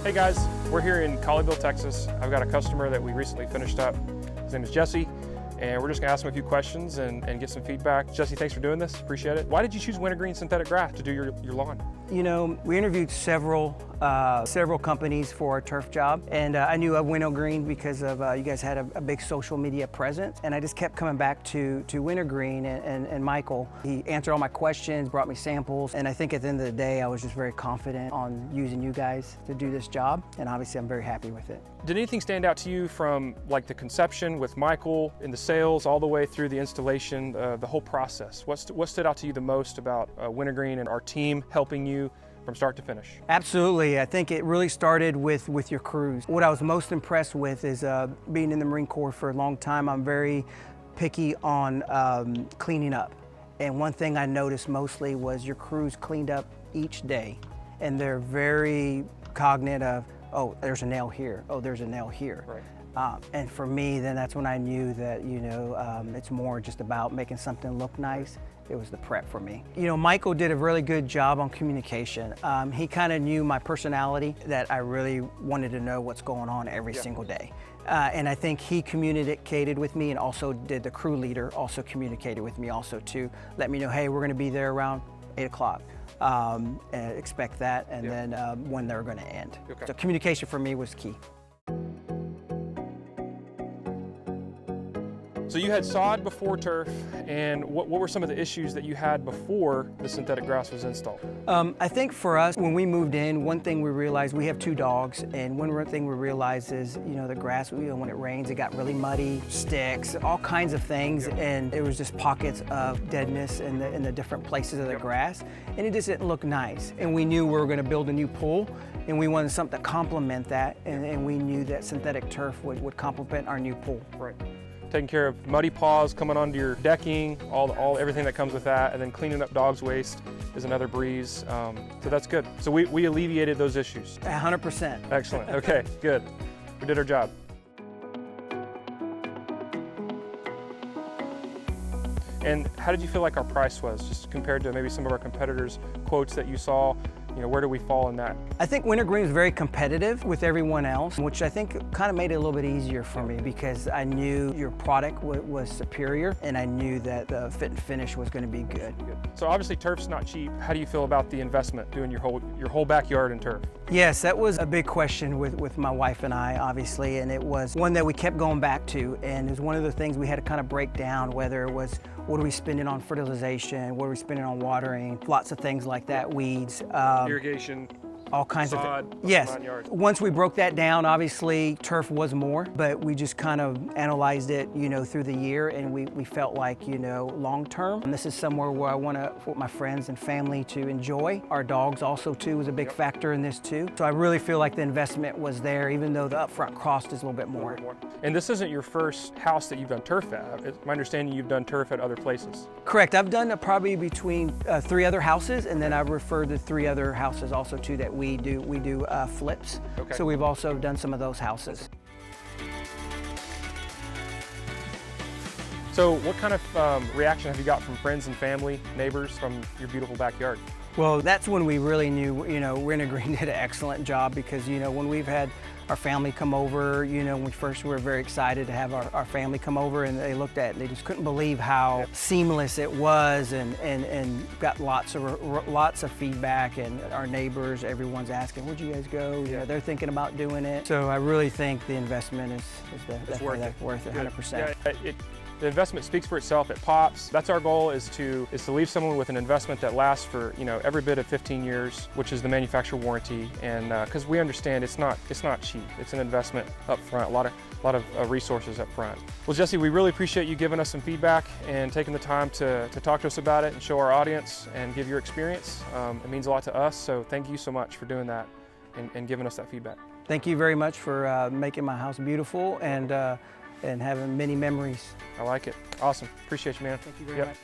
Hey guys, we're here in Colleyville, Texas. I've got a customer that we recently finished up. His name is Jesse, and we're just gonna ask him a few questions and get some feedback. Jesse, thanks for doing this, appreciate it. Why did you choose WinterGreen Synthetic Grass to do your lawn? You know, we interviewed several companies for our turf job, and I knew of WinterGreen because of you guys had a big social media presence, and I just kept coming back to WinterGreen and Michael. He answered all my questions, brought me samples, and I think at the end of the day, I was just very confident on using you guys to do this job, and obviously I'm very happy with it. Did anything stand out to you from like the conception with Michael in the sales all the way through the installation, the whole process? What stood out to you the most about WinterGreen and our team helping you from start to finish? Absolutely. I think it really started with your crews. What I was most impressed with is being in the Marine Corps for a long time, I'm very picky on cleaning up. And one thing I noticed mostly was your crews cleaned up each day. And they're very cognizant of, oh, there's a nail here. Oh, there's a nail here. Right. And for me, then that's when I knew that, you know, it's more just about making something look nice. It was the prep for me. You know, Michael did a really good job on communication. He kind of knew my personality, that I really wanted to know what's going on every single day. And I think he communicated with me, and also did the crew leader also communicated with me also to let me know, hey, we're gonna be there around 8 o'clock. And expect that, and then when they're gonna end. Okay. So communication for me was key. So you had sod before turf, and what were some of the issues that you had before the synthetic grass was installed? I think for us, when we moved in, one thing we realized, we have 2 dogs, and one thing we realized is, you know, the grass, you know, when it rains, it got really muddy, sticks, all kinds of things, and it was just pockets of deadness in the different places of the grass, and it just didn't look nice. And we knew we were gonna build a new pool, and we wanted something to complement that, and we knew that synthetic turf would complement our new pool. Right. Taking care of muddy paws coming onto your decking, everything that comes with that, and then cleaning up dog's waste is another breeze. So that's good. So we alleviated those issues. 100%. Excellent. Okay, good. We did our job. And how did you feel like our price was, just compared to maybe some of our competitors' quotes that you saw? You know, where do we fall in that? I think WinterGreen is very competitive with everyone else, which I think kind of made it a little bit easier for me, because I knew your product was superior, and I knew that the fit and finish was going to be good. So obviously turf's not cheap. How do you feel about the investment, doing your whole backyard in turf? Yes, that was a big question with my wife and I, obviously, and it was one that we kept going back to, and it was one of the things we had to kind of break down, whether it was what are we spending on fertilization, what are we spending on watering, lots of things like that, weeds. Irrigation. All kinds sod, of things. Yes. Once we broke that down, obviously turf was more, but we just kind of analyzed it, you know, through the year, and we felt like, you know, long term, and this is somewhere where I want my friends and family to enjoy. Our dogs also too was a big factor in this too. So I really feel like the investment was there, even though the upfront cost is a little bit more. And this isn't your first house that you've done turf at. It's my understanding you've done turf at other places. Correct. I've done probably between 3 other houses, and then I've referred to 3 other houses also too that we do flips. Okay. So we've also done some of those houses. So what kind of reaction have you got from friends and family, neighbors from your beautiful backyard? Well, that's when we really knew, you know, WinterGreen did an excellent job, because, you know, when we've had our family come over, you know, when we first were very excited to have our family come over, and they looked at it, they just couldn't believe how seamless it was, and got lots of feedback, and our neighbors, everyone's asking, where'd you guys go? You know, they're thinking about doing it. So I really think the investment is definitely worth it, 100%. Yeah, the investment speaks for itself. It pops. That's our goal, is to leave someone with an investment that lasts for, you know, every bit of 15 years, which is the manufacturer warranty. And because we understand it's not cheap. It's an investment up front, a lot of resources up front. Well, Jesse, we really appreciate you giving us some feedback and taking the time to talk to us about it and show our audience and give your experience. It means a lot to us. So thank you so much for doing that and giving us that feedback. Thank you very much for making my house beautiful and having many memories. I like it. Awesome. Appreciate you, man. Thank you very much.